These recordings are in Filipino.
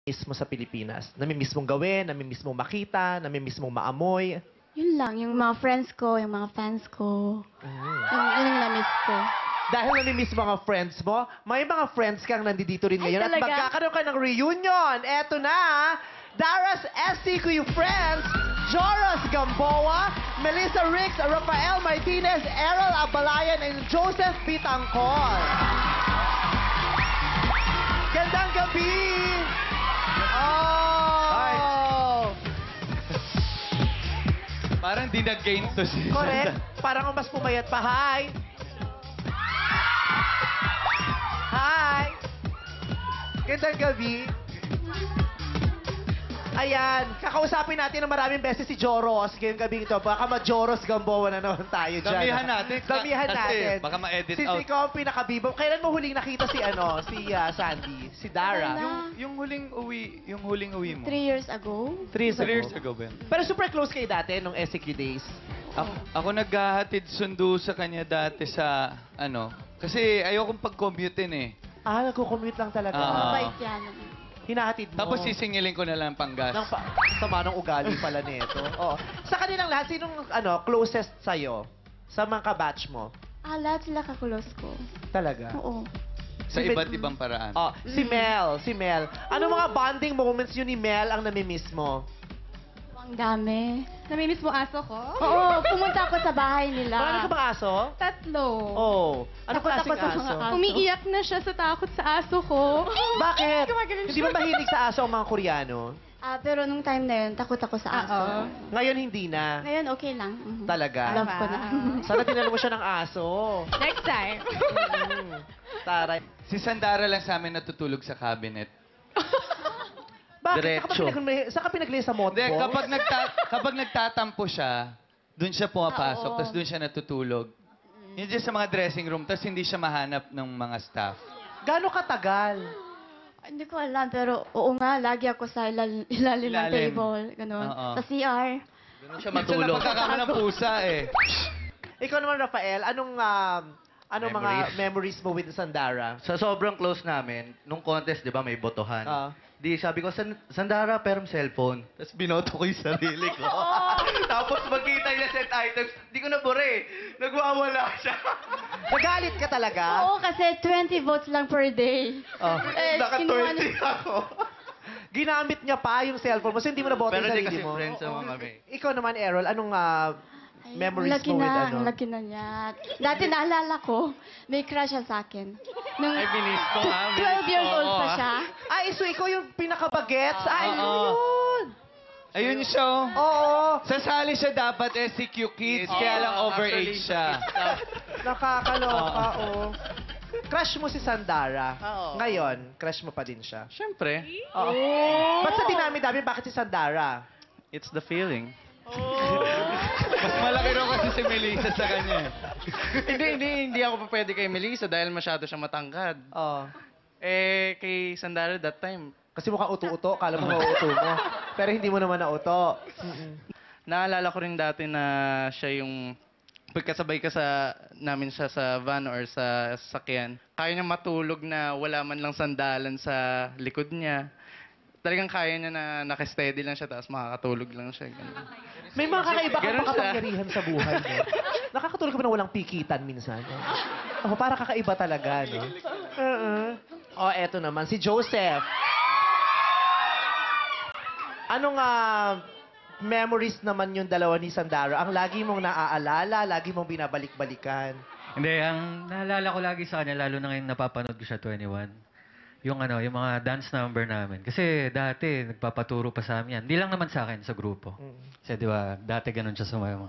namimiss mo sa Pilipinas? Namimiss mong gawin, namimiss mong makita, namimiss mong maamoy? Yun lang, yung mga friends ko, yung mga fans ko. Yun yung na-miss ko. Dahil namimiss mo mga friends mo, may mga friends kang nandito rin Ay, ngayon at talaga? magkakaroon ka ng reunion. Eto na, Dara's SCQ friends, Joros Gamboa, Melissa Ricks, Rafael Martinez, Errol Abalayan, and Joseph Bitangcol. Gandang gabi! Oh! Parang di nag-gain to si Correct. Parang mas pumayat pa. Hi! Hi! Gandang gabi. Ayan, kakausapin natin ng maraming beses si Joros ngayong gabing ito. Baka ma-Joros Gamboa na naman tayo dyan. Damihan natin. Damihan Kasi natin. baka ma-edit Since out. ikaw ang pinakabibong, kailan mo huling nakita si Sandy? Si Dara? Wala. Yung huling uwi mo. 3 years ago. 3 years 3 ago. years ago ba yun? Pero super close kayo dati nung SQ days. Ako naghahatid sundo sa kanya dati sa, kasi ayokong pag-commutein eh. Ah, nagko-commute lang talaga. Mabait yan. Hinahatid mo. Tapos sisingilin ko na lang panggas. Sama ng ugali pala nito. Oh. Sa kanilang lahat, sinong closest sa'yo? Sa mga kabatch mo? Lahat sila kakulos ko. Talaga? Oo. Sa iba't ibang paraan. Oh, si Mel. Ano mga bonding moments yun ni Mel ang namimiss mo? Ang dami. Namimiss mo aso ko? Oo, pumunta ako sa bahay nila. Marami ka bang aso? 3. Oh. Ano Takot klaseng ako sa mga aso? aso. Umiiyak na siya sa takot sa aso ko. Bakit? Gumaganon Hindi siya. ba mahilig sa aso ang mga Koreano? Pero nung time na yun, takot ako sa aso. Oo. Ngayon hindi na. Ngayon, okay lang. Mhm. Talaga? Love ko na. Sana tinanong mo siya ng aso. Next time. Taray. Si Sandara lang sa amin natutulog sa cabinet. Bakit? Diretso. Saan ka pinagli sa mothball? Hindi, kapag nagtatampo siya, doon siya pumapasok, Oo. tapos doon siya natutulog. Yun dyan sa mga dressing room, tapos hindi siya mahanap ng mga staff. Gano'ng katagal? Hindi ko alam, pero oo nga, lagi ako sa ilalim ng Ilalim. table. Ganun. Oo. Sa CR. Doon siya matulog. Minsan napagkakama ng pusa eh. Ikaw naman, Rafael, anong mga memories mo with Sandara? Sa sobrang close namin, nung contest, di ba, may botohan. Ah. Di sabi ko, Sandara, perm cellphone. Tapos binoto ko yung sarili ko. Tapos magkita niya set items, di ko nabure. Nagwawala siya. Nagalit ka talaga? Oo, kasi 20 votes lang per day. Oh. Naka kinuha 30 ako. Ginamit niya pa yung cellphone mo, so hindi mo naboto Pero yung di sarili kasi mo. friends naman kami. Ikaw naman, Errol, anong Ay, memories ang laki mo with na, ano? ang laki na niya. Dati naalala ko, may crush siya sa akin. Nung Ay, binis ko ha. 12 years old pa siya. Ay, so ikaw yung pinaka-bagets? Ay, ano Oo. yun? Ayun siya. oh. Oo. Sasali siya dapat SCQ Kids, kaya lang overage siya. Nakakaloka, oh. Crush mo si Sandara. Oo. Ngayon, crush mo pa din siya. Siyempre, Oo. Ba't sa dinami-dami, bakit si Sandara? it's the feeling. Mas malaki raw kasi si Melissa sa kanya. Hindi ako pa pwede kay Melissa dahil masyado siyang matangkad. Oo. Kay Sandara that time, Kasi mukhang uto-uto, kala mo mauuto mo. Pero hindi mo naman nauto. naalala ko rin dati na siya yung pagkasabay namin siya sa van or sa sasakyan. Kaya niya matulog na wala man lang sandalan sa likod niya. Talagang kaya niya na nakasteady lang siya tapos makakatulog lang siya. Ganun. May mga kakaiba ka Ganun pa siya. kapangyarihan sa buhay mo. Nakakatulog ka ba na walang pikitan minsan? Oh, para kakaiba talaga, no? Oh, eto naman, si Joseph. Anong memories naman yung dalawa ni Sandara? Ang lagi mong naaalala, lagi mong binabalik-balikan. Hindi, ang naalala ko lagi sa kanya, lalo na ngayon napapanood ko siya 21, yung mga dance number namin. Kasi dati, nagpapaturo pa sa amin yan. Hindi lang naman sa akin, sa grupo. Kasi di ba, dati ganun siya sa mga...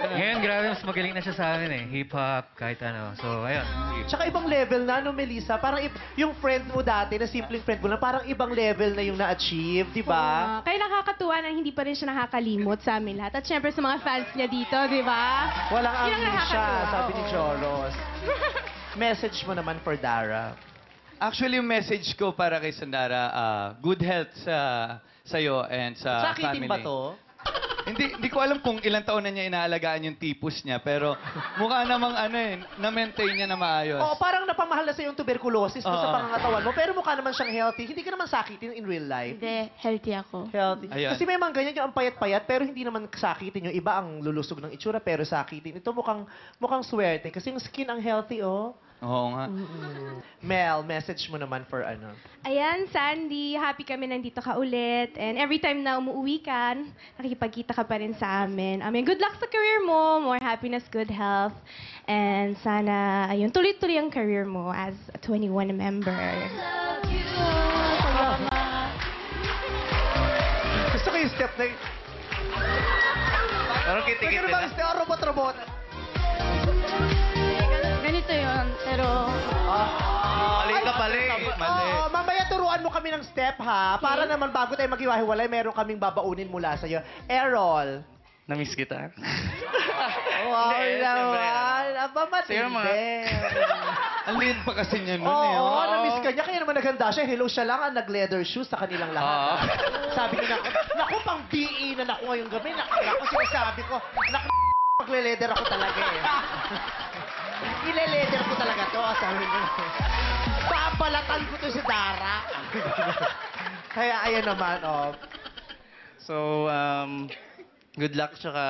Ngayon, grabe, mas magaling na siya sa amin eh. Hip-hop, kahit ano. So, ayun. Tsaka ibang level na, no, Melissa? Parang yung friend mo dati, na simpleng friend mo lang, parang ibang level na yung na-achieve, di ba? Kaya nakakatuwa na hindi pa rin siya nakakalimot sa amin lahat. At syempre sa mga fans niya dito, di ba? Walang Yun ang amnesia, nakakatuwa, sabi ni oo. Joros. Message mo naman for Dara. Actually, yung message ko para kay Sandara, good health sa'yo and sa Sakitin family. ba to? Hindi ko alam kung ilang taon na niya inaalagaan yung tipos niya, pero mukha namang na-maintain niya na maayos. Oo, parang napamahal na sa yung tuberculosis doon sa Oo. pangangatawan mo, pero mukha naman siyang healthy. Hindi ka naman sakitin in real life. Hindi, healthy ako. Healthy. Ayan. Kasi may mga ganyan yung ang payat-payat, pero hindi naman sakitin. Yung iba ang lulusog ng itsura, pero sakitin. Ito mukhang swerte. Kasi yung skin ang healthy, oh. Oo nga. Mel, message mo naman for ano. Ayan, Sandy, happy kami nandito ka ulit. And every time na umuwi ka, nakikipagkita ka pa rin sa amin. Good luck sa career mo, more happiness, good health. And sana, ayun, tuloy-tuloy ang career mo as a 21 member. Gusto ko yung step na yun. Parang Pwede kitikit na ba yung step? Robot-robot. Ganito yun, pero Mali ka pala eh. Mali. Oo, mamaya turuan mo kami ng step, ha? Para naman bago tayo maghiwa-hiwalay, meron kaming babaunin mula sa'yo. Errol. Namiss kita. Wow, Hindi, naman. Aba, Sige, matindi. Ang liit pa kasi niya nun Oo, eh. na-miss ka niya. Kaya naman naghanda siya. Hello siya lang, nag-leather shoes sa kanilang lahat. Sabi ko, naku, pang BE na naku ngayong gabi. Naku, sinasabi ko, naku, magle-leather ako talaga eh. Ile-leather ko talaga to, sabi ko. Babalatan ko to si Dara. Kaya ayan naman, oh. So, good luck tsaka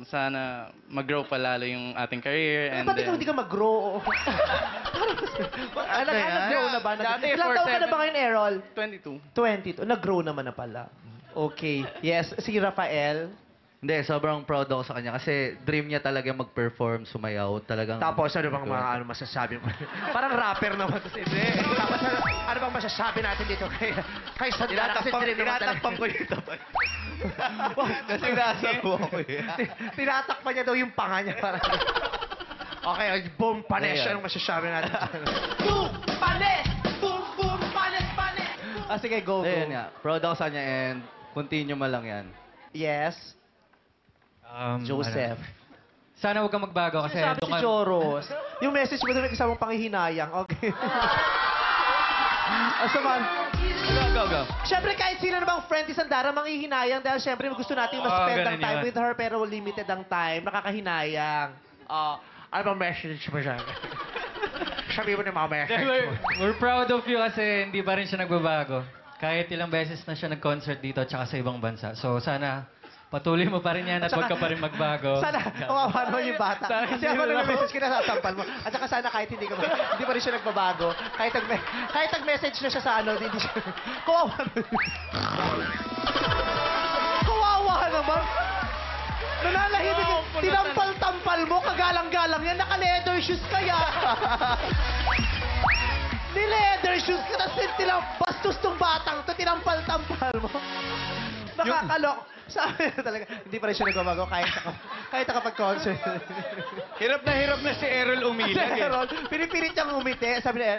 sana mag-grow pa lalo yung ating career. Ano ba't ikaw hindi ka mag-grow? Nag-grow na ba? Dati, Ilang taon ka na 4'7". ba ngayon, Errol? 22. 22. Nag-grow naman na pala. Okay. Yes. Si Rafael. Hindi, sobrang proud ako sa kanya kasi dream niya talaga mag-perform, sumayaw. Talagang... Tapos, ano bang mga masasabi mo? Parang rapper naman. Hindi. Tapos, ano bang masasabi natin dito kay Sandara? Kasi dream naman talaga. Tinatakpan ko yung tapat. Kasi nasa buwan ko eh. Tinatakpan niya daw yung panga niya. Okay, boom, panes. Ayan. Anong masasabi natin? Boom, panes! Boom, boom, panes, panes! Ah, sige, go, go. Ayun nga, proud ako sa kanya and continue mo lang yan. Yes, Joseph. Sana huwag kang magbago kasi Sabi doon si ka... Joros. Yung message mo doon may kasamang panghihinayang. Okay. Asaman. Go. Siyempre, kahit sino namang friend ni Sandara, manghihinayang dahil siyempre gusto natin mas-spend ang ganun time yun. with her pero limited ang time. Nakakahinayang. Ano bang message mo siya? Sabi mo na mga message mo. We're proud of you kasi hindi pa rin siya nagbabago. Kahit ilang beses na siya nag-concert dito at saka sa ibang bansa. So sana patuloy mo pa rin yan at huwag ka pa rin magbago. Sana, kawawa naman yung bata. Sana Kasi hindi ako mo lang- nag-message ka na sasampal mo. At saka sana kahit hindi pa rin siya nagbabago. Kahit nag-message na siya sa ano, hindi siya... Kawawa naman. Kawawa naman. Nananahimik yung tinampal-tampal mo, kagalang-galang yan, naka-leather shoes kaya. Ni-leather shoes ka, tapos bastos tong batang to, tinampal-tampal mo. Nakakalok. Sabi na talaga, hindi pa rin siya nagbabago kahit nakapag-concert. Hirap na si Errol Si umilag eh. Errol, pinipilit niyang umiti. Sabi na,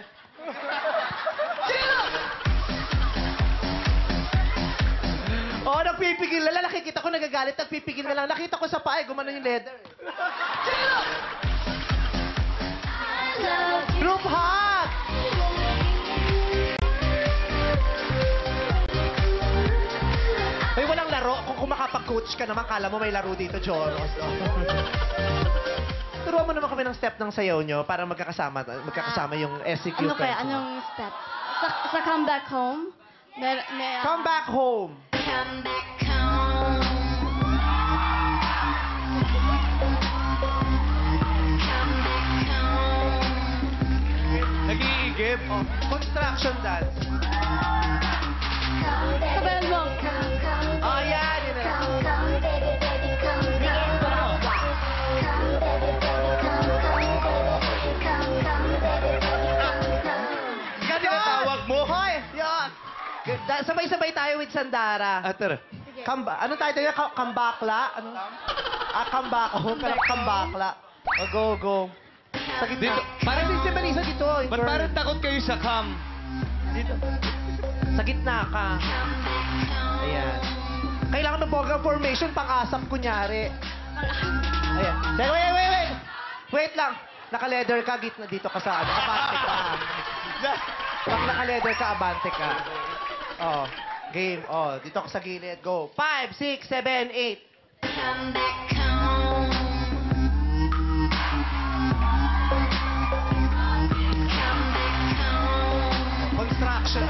oh, nagpipigil na lang. Nakikita ko nagagalit, nagpipigil na lang. Nakita ko sa paa, gumano yung leather. Group hug! Ay, walang laro. Kung makapag-coach ka naman, kala mo may laro dito, Joros. Turuan mo naman kami ng step ng sayaw nyo para magkakasama yung SCQ ano kaya? friends mo. Anong step? Sa come back home? Come back home. Come back home. Come back home. Nag-iigib. Oh, construction dance. Sabayan mo. Oh, yan. Yun na. Yan tinatawag mo. Hoy! Yan! Sabay-sabay tayo with Sandara. Tara. Ano tayo tayo? Kambakla? Ano? Kambako. Kambakla. Oh, go, go. Sa gitna. Dito. Parang si Melissa dito. Ba't parang takot kayo sa cam? Dito. Sa gitna ka. Ayan. Kailangan ng program formation, pang-asap kunyari. Ayan. Wait. Wait lang. Naka-leather ka, gitna dito ka sa ano. Abante ka. Pag naka-leather ka, abante ka. Oh. Game. Oh, dito ako sa gilid. Go. 5, 6, 7, 8. Come back home. Come back home. Construction.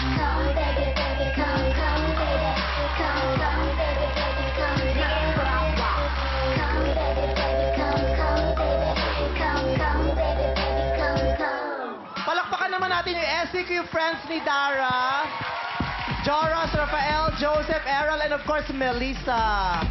Come baby, baby, come, come baby. Come, come baby, baby, come here. Come baby, baby, come, come baby. Come, come baby, baby, come, come. Palakpakan naman natin yung SCQ friends ni Dara. Joros, Rafael, Joseph, Errol, and of course, Melissa.